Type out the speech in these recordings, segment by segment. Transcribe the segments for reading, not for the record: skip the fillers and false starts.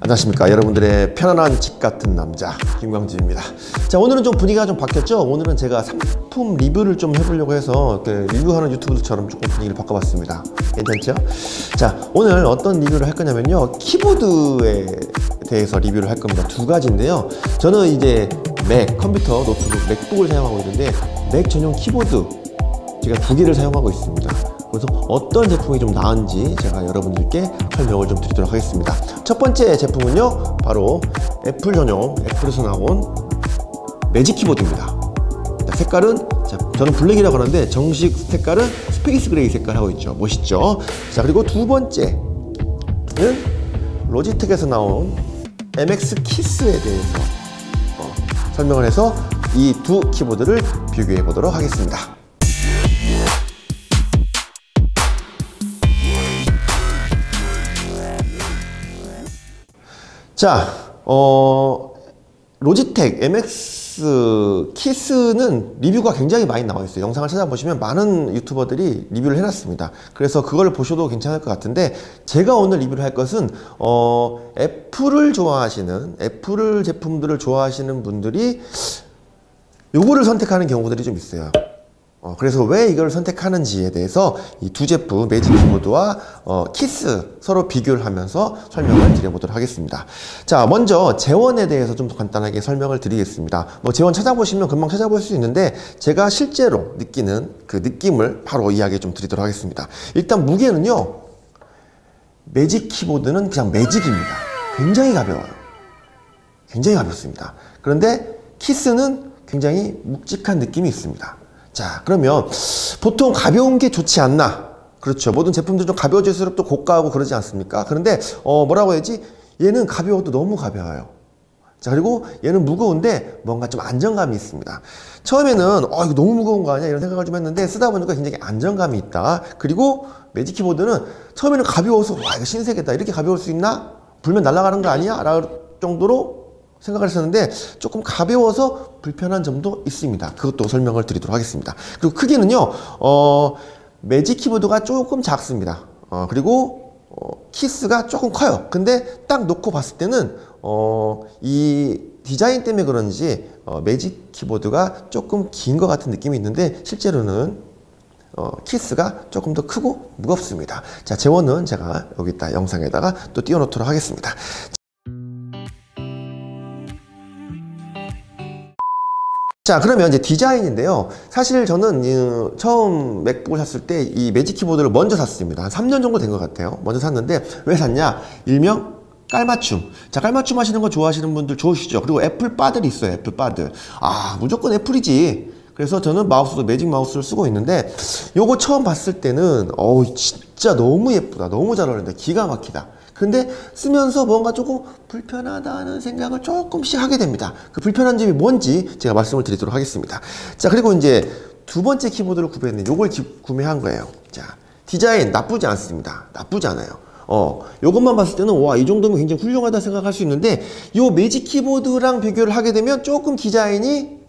안녕하십니까. 여러분들의 편안한 집 같은 남자 김광진입니다. 자, 오늘은 좀 분위기가 좀 바뀌었죠. 오늘은 제가 상품 리뷰를 좀 해보려고 해서 리뷰하는 유튜브들처럼 조금 분위기를 바꿔봤습니다. 괜찮죠? 자, 오늘 어떤 리뷰를 할 거냐면요, 키보드에 대해서 리뷰를 할 겁니다. 두 가지인데요. 저는 이제 맥, 컴퓨터, 노트북, 맥북을 사용하고 있는데 맥 전용 키보드 제가 두 개를 사용하고 있습니다. 그래서 어떤 제품이 좀 나은지 제가 여러분들께 설명을 좀 드리도록 하겠습니다. 첫 번째 제품은요, 바로 애플 전용, 애플에서 나온 매직 키보드입니다. 색깔은, 저는 블랙이라고 하는데 정식 색깔은 스페이스 그레이 색깔 하고 있죠. 멋있죠? 자, 그리고 두 번째는 로지텍에서 나온 MX 키스에 대해서 설명을 해서 이 두 키보드를 비교해 보도록 하겠습니다. 자, 로지텍 MX 키스는 리뷰가 굉장히 많이 나와 있어요. 영상을 찾아보시면 많은 유튜버들이 리뷰를 해놨습니다. 그래서 그걸 보셔도 괜찮을 것 같은데, 제가 오늘 리뷰를 할 것은 애플을 좋아하시는, 애플 제품들을 좋아하시는 분들이 요거를 선택하는 경우들이 좀 있어요. 그래서 왜 이걸 선택하는지에 대해서 이 두 제품, 매직 키보드와 키스 서로 비교를 하면서 설명을 드려보도록 하겠습니다. 자, 먼저 재원에 대해서 좀 간단하게 설명을 드리겠습니다. 재원 찾아보시면 금방 찾아볼 수 있는데, 제가 실제로 느끼는 그 느낌을 바로 이야기 좀 드리도록 하겠습니다. 일단 무게는요, 매직 키보드는 그냥 매직입니다. 굉장히 가벼워요. 굉장히 가볍습니다. 그런데 키스는 굉장히 묵직한 느낌이 있습니다. 자, 그러면 보통 가벼운 게 좋지 않나? 그렇죠. 모든 제품들 좀 가벼워질수록 또 고가하고 그러지 않습니까? 그런데 뭐라고 해야지? 얘는 가벼워도 너무 가벼워요. 자, 그리고 얘는 무거운데 뭔가 좀 안정감이 있습니다. 처음에는 이거 너무 무거운 거 아니야? 이런 생각을 좀 했는데, 쓰다 보니까 굉장히 안정감이 있다. 그리고 매직 키보드는 처음에는 가벼워서 와, 이거 신세계다. 이렇게 가벼울 수 있나? 불면 날아가는 거 아니야? 라는 정도로 생각을 했었는데, 조금 가벼워서 불편한 점도 있습니다. 그것도 설명을 드리도록 하겠습니다. 그리고 크기는요, 매직 키보드가 조금 작습니다. 그리고 키스가 조금 커요. 근데 딱 놓고 봤을 때는 이 디자인 때문에 그런지 매직 키보드가 조금 긴 것 같은 느낌이 있는데, 실제로는 키스가 조금 더 크고 무겁습니다. 자, 재원은 제가 여기다 영상에다가 또 띄워놓도록 하겠습니다. 자, 그러면 이제 디자인인데요. 사실 저는 처음 맥북을 샀을 때 이 매직 키보드를 먼저 샀습니다. 한 3년 정도 된 것 같아요. 먼저 샀는데, 왜 샀냐? 일명 깔맞춤. 자, 깔맞춤 하시는 거 좋아하시는 분들 좋으시죠? 그리고 애플 바들이 있어요. 애플 바들. 무조건 애플이지. 그래서 저는 마우스도 매직 마우스를 쓰고 있는데, 요거 처음 봤을 때는 진짜 너무 예쁘다. 너무 잘 어울린다. 기가 막히다. 근데 쓰면서 뭔가 조금 불편하다는 생각을 조금씩 하게 됩니다. 그 불편한 점이 뭔지 제가 말씀을 드리도록 하겠습니다. 자, 그리고 이제 두 번째 키보드를 구매했는데, 요걸 구매한 거예요. 자, 디자인 나쁘지 않습니다. 나쁘지 않아요. 요것만 봤을 때는 와, 이 정도면 굉장히 훌륭하다 생각할 수 있는데, 요 매직 키보드랑 비교를 하게 되면 조금 디자인이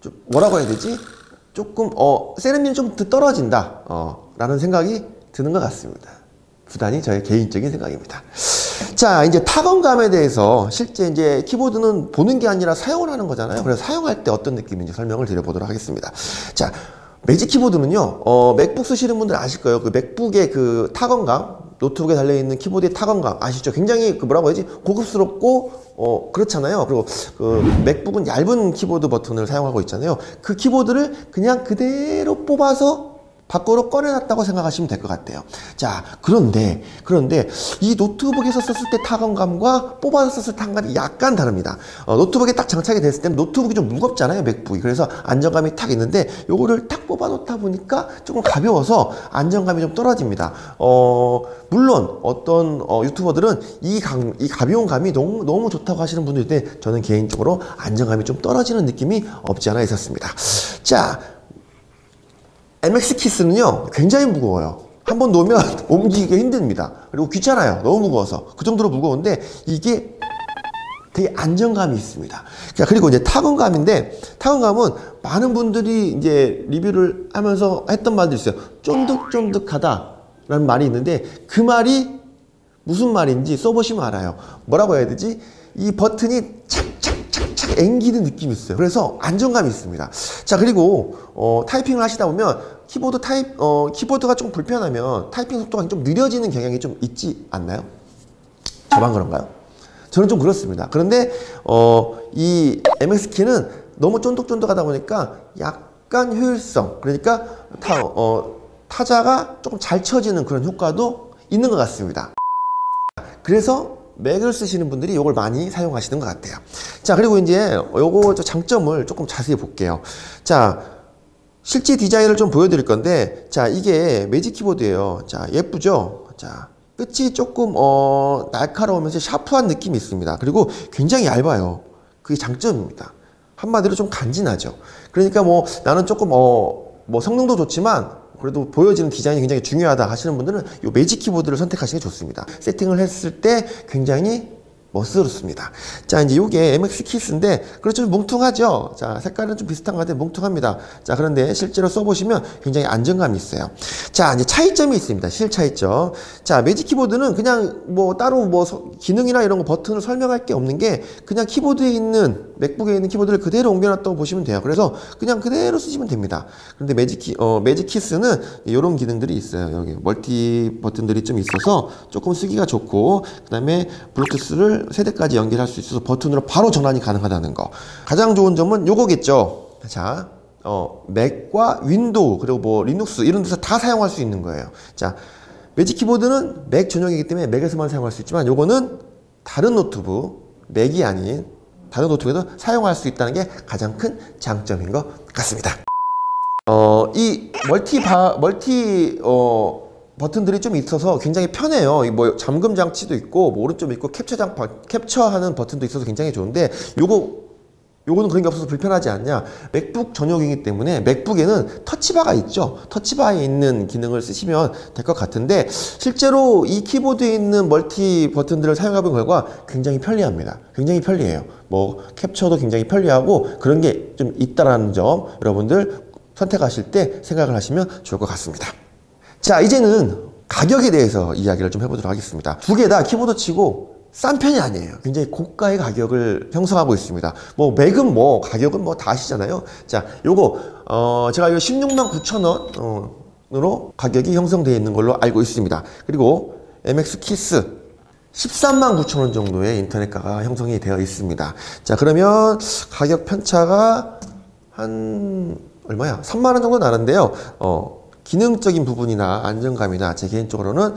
좀 뭐라고 해야 되지? 조금 세련미는 좀 떨어진다 라는 생각이 드는 것 같습니다. 부단히 저의 개인적인 생각입니다. 자, 이제 타건감에 대해서, 실제 이제 키보드는 보는 게 아니라 사용을 하는 거잖아요. 그래서 사용할 때 어떤 느낌인지 설명을 드려보도록 하겠습니다. 자, 매직 키보드는요, 맥북 쓰시는 분들 아실 거예요. 그 맥북의 그 타건감, 노트북에 달려있는 키보드의 타건감 아시죠? 굉장히 뭐라고 해야지? 고급스럽고 그렇잖아요. 그리고 그 맥북은 얇은 키보드 버튼을 사용하고 있잖아요. 그 키보드를 그냥 그대로 뽑아서 밖으로 꺼내놨다고 생각하시면 될 것 같아요. 자, 그런데 이 노트북에서 썼을 때 타건감과 뽑아서 썼을 때 타건감이 약간 다릅니다. 노트북에 딱 장착이 됐을 때는 노트북이 좀 무겁잖아요, 맥북이. 그래서 안정감이 탁 있는데, 요거를 딱 뽑아 놓다 보니까 조금 가벼워서 안정감이 좀 떨어집니다. 물론 어떤 유튜버들은 이 가벼운 감이 너무 좋다고 하시는 분도 있는데, 저는 개인적으로 안정감이 좀 떨어지는 느낌이 없지 않아 있었습니다. 자, MX 키스는요, 굉장히 무거워요. 한번 놓으면 옮기기가 힘듭니다. 그리고 귀찮아요. 너무 무거워서. 그 정도로 무거운데, 이게 되게 안정감이 있습니다. 자, 그리고 이제 타건감인데, 타건감은 많은 분들이 이제 리뷰를 하면서 했던 말도 있어요. 쫀득쫀득하다라는 말이 있는데, 그 말이 무슨 말인지 써보시면 알아요. 뭐라고 해야 되지? 이 버튼이 착착착착 앵기는 느낌이 있어요. 그래서 안정감이 있습니다. 자, 그리고 타이핑을 하시다 보면 키보드가 좀 불편하면 타이핑 속도가 좀 느려지는 경향이 좀 있지 않나요? 저만 그런가요? 저는 좀 그렇습니다. 그런데 이 MX 키는 너무 쫀득쫀득하다 보니까 약간 효율성, 그러니까 타자가 조금 잘 쳐지는 그런 효과도 있는 것 같습니다. 그래서 맥을 쓰시는 분들이 이걸 많이 사용하시는 것 같아요. 자, 그리고 이제 요거 장점을 조금 자세히 볼게요. 자, 실제 디자인을 좀 보여드릴 건데, 자, 이게 매직 키보드예요. 자, 예쁘죠? 자, 끝이 조금 날카로우면서 샤프한 느낌이 있습니다. 그리고 굉장히 얇아요. 그게 장점입니다. 한마디로 좀 간지나죠. 그러니까 뭐 나는 조금 뭐 성능도 좋지만 그래도 보여지는 디자인이 굉장히 중요하다 하시는 분들은 이 매직 키보드를 선택하시는 게 좋습니다. 세팅을 했을 때 굉장히 멋스럽습니다. 자, 이제 요게 MX 키스인데, 그렇죠. 좀 뭉퉁하죠? 자, 색깔은 좀 비슷한 것 같아요. 뭉퉁합니다. 자, 그런데 실제로 써보시면 굉장히 안정감이 있어요. 자, 이제 차이점이 있습니다. 실 차이점. 자, 매직 키보드는 그냥 뭐 따로 뭐 기능이나 이런 거 버튼을 설명할 게 없는 게 그냥 키보드에 있는, 맥북에 있는 키보드를 그대로 옮겨놨다고 보시면 돼요. 그래서 그냥 그대로 쓰시면 됩니다. 그런데 매직 키스는 이런 기능들이 있어요. 여기 멀티 버튼들이 좀 있어서 조금 쓰기가 좋고, 그 다음에 블루투스를 세대까지 연결할 수 있어서 버튼으로 바로 전환이 가능하다는 거. 가장 좋은 점은 요거겠죠. 자, 맥과 윈도우, 그리고 뭐 리눅스 이런 데서 다 사용할 수 있는 거예요. 자, 매직 키보드는 맥 전용이기 때문에 맥에서만 사용할 수 있지만 요거는 다른 노트북, 맥이 아닌 다른 노트북에도 사용할 수 있다는 게 가장 큰 장점인 것 같습니다. 이 멀티 버튼들이 좀 있어서 굉장히 편해요. 뭐 잠금 장치도 있고, 뭐 오른쪽에 있고, 캡처하는 버튼도 있어서 굉장히 좋은데, 요거는 그런 게 없어서 불편하지 않냐? 맥북 전용이기 때문에 맥북에는 터치바가 있죠. 터치바에 있는 기능을 쓰시면 될 것 같은데, 실제로 이 키보드에 있는 멀티 버튼들을 사용해본 결과 굉장히 편리합니다. 굉장히 편리해요. 뭐 캡처도 굉장히 편리하고 그런 게 좀 있다라는 점 여러분들 선택하실 때 생각을 하시면 좋을 것 같습니다. 자, 이제는 가격에 대해서 이야기를 좀 해보도록 하겠습니다. 두 개 다 키보드 치고 싼 편이 아니에요. 굉장히 고가의 가격을 형성하고 있습니다. 뭐 맥은 뭐 가격은 뭐 다 아시잖아요. 자, 요거 제가 이거 16만 9천 원으로 가격이 형성되어 있는 걸로 알고 있습니다. 그리고 MX 키스 13만 9천 원 정도의 인터넷가가 형성이 되어 있습니다. 자, 그러면 가격 편차가 한 얼마야? 3만 원 정도 나는데요. 기능적인 부분이나 안정감이나 제 개인적으로는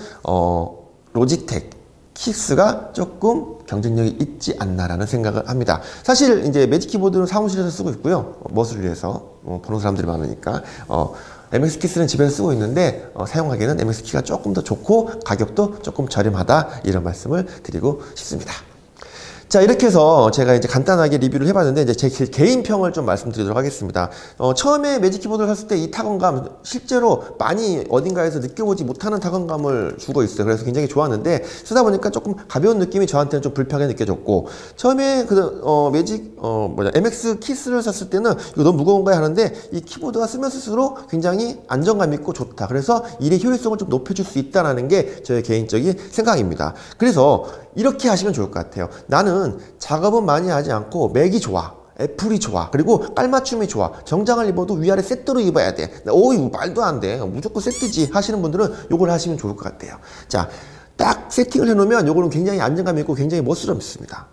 로지텍 키스가 조금 경쟁력이 있지 않나라는 생각을 합니다. 사실 이제 매직 키보드는 사무실에서 쓰고 있고요. 멋을 위해서 보는 사람들이 많으니까 MX 키스는 집에서 쓰고 있는데 사용하기에는 MX 키가 조금 더 좋고 가격도 조금 저렴하다, 이런 말씀을 드리고 싶습니다. 자, 이렇게 해서 제가 이제 간단하게 리뷰를 해봤는데, 이제 제 개인평을 좀 말씀드리도록 하겠습니다. 처음에 매직 키보드를 샀을 때 이 타건감, 실제로 많이 어딘가에서 느껴보지 못하는 타건감을 주고 있어요. 그래서 굉장히 좋았는데, 쓰다 보니까 조금 가벼운 느낌이 저한테는 좀 불편하게 느껴졌고, 처음에 MX 키스를 샀을 때는 이거 너무 무거운가 하는데, 이 키보드가 쓰면 쓸수록 굉장히 안정감 있고 좋다. 그래서 일의 효율성을 좀 높여줄 수 있다는 게 저의 개인적인 생각입니다. 그래서 이렇게 하시면 좋을 것 같아요. 나는 작업은 많이 하지 않고 맥이 좋아, 애플이 좋아, 그리고 깔맞춤이 좋아, 정장을 입어도 위아래 세트로 입어야 돼, 이거 말도 안 돼, 무조건 세트지 하시는 분들은 이걸 하시면 좋을 것 같아요. 자, 딱 세팅을 해놓으면 이거는 굉장히 안정감 있고 굉장히 멋스럽습니다.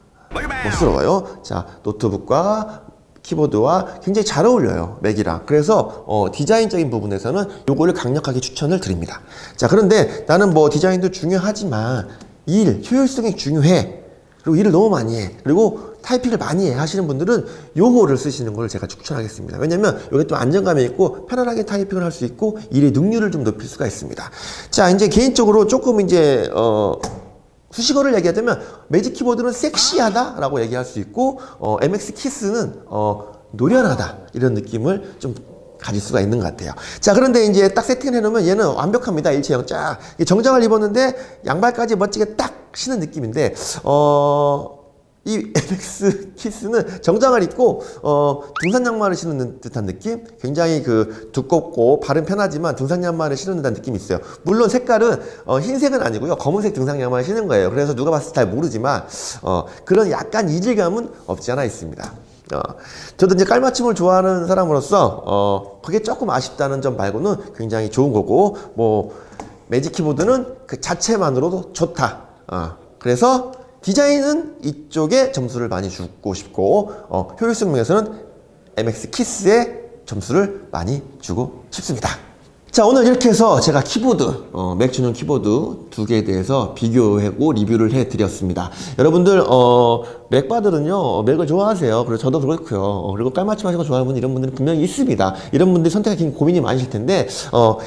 멋스러워요. 자, 노트북과 키보드와 굉장히 잘 어울려요, 맥이랑. 그래서 디자인적인 부분에서는 요거를 강력하게 추천을 드립니다. 자, 그런데 나는 뭐 디자인도 중요하지만 효율성이 중요해, 그리고 일을 너무 많이 해, 그리고 타이핑을 많이 해 하시는 분들은 요거를 쓰시는 걸 제가 추천하겠습니다. 왜냐면 이게 또 안정감이 있고 편안하게 타이핑을 할 수 있고 일의 능률을 좀 높일 수가 있습니다. 자, 이제 개인적으로 조금 이제 수식어를 얘기하자면 매직 키보드는 섹시하다라고 얘기할 수 있고, MX 키스는 노련하다, 이런 느낌을 좀 가질 수가 있는 것 같아요. 자, 그런데 이제 딱 세팅을 해놓으면 얘는 완벽합니다. 일체형 쫙. 정장을 입었는데 양발까지 멋지게 딱 신은 느낌인데, 이 MX 키스는 정장을 입고 등산 양말을 신는 듯한 느낌? 굉장히 그 두껍고 발은 편하지만 등산 양말을 신는 듯한 느낌이 있어요. 물론 색깔은 흰색은 아니고요. 검은색 등산 양말을 신는 거예요. 그래서 누가 봤을 때 잘 모르지만 그런 약간 이질감은 없지 않아 있습니다. 저도 이제 깔맞춤을 좋아하는 사람으로서 그게 조금 아쉽다는 점 말고는 굉장히 좋은 거고, 뭐 매직 키보드는 그 자체만으로도 좋다. 그래서 디자인은 이쪽에 점수를 많이 주고 싶고, 효율성 면에서는 MX 키스에 점수를 많이 주고 싶습니다. 자, 오늘 이렇게 해서 제가 키보드, 맥 전용 키보드 두 개에 대해서 비교하고 리뷰를 해드렸습니다. 여러분들, 맥바들은요, 맥을 좋아하세요. 그리고 저도 그렇고요. 그리고 깔맞춤 하시는 거 좋아하는 분, 이런 분들은 분명히 있습니다. 이런 분들이 선택하기 고민이 많으실 텐데,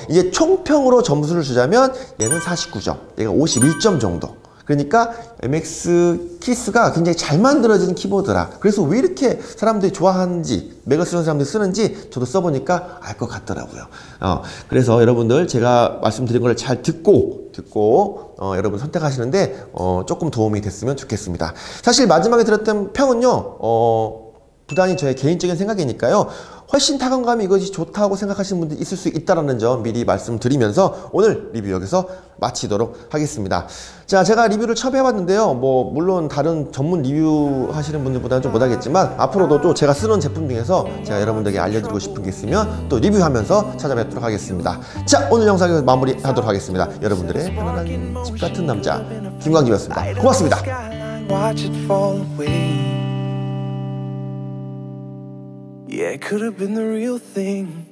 이제 총평으로 점수를 주자면 얘는 49점, 얘가 51점 정도. 그러니까 MX 키스가 굉장히 잘 만들어진 키보드라. 그래서 왜 이렇게 사람들이 좋아하는지, 맥을 쓰는 사람들이 쓰는지 저도 써보니까 알 것 같더라고요. 그래서 여러분들 제가 말씀드린 걸 잘 듣고 여러분 선택하시는데 조금 도움이 됐으면 좋겠습니다. 사실 마지막에 들었던 평은요, 부단히 저의 개인적인 생각이니까요, 훨씬 타건감이 이것이 좋다고 생각하시는 분들이 있을 수 있다는 점 미리 말씀드리면서 오늘 리뷰 여기서 마치도록 하겠습니다. 자, 제가 리뷰를 처음 해봤는데요, 뭐 물론 다른 전문 리뷰 하시는 분들보다는 좀 못하겠지만 앞으로도 또 제가 쓰는 제품 중에서 제가 여러분들에게 알려드리고 싶은 게 있으면 또 리뷰하면서 찾아뵙도록 하겠습니다. 자, 오늘 영상을 마무리하도록 하겠습니다. 여러분들의 편안한 집 같은 남자 김광집이었습니다. 고맙습니다. Yeah, it could have been the real thing.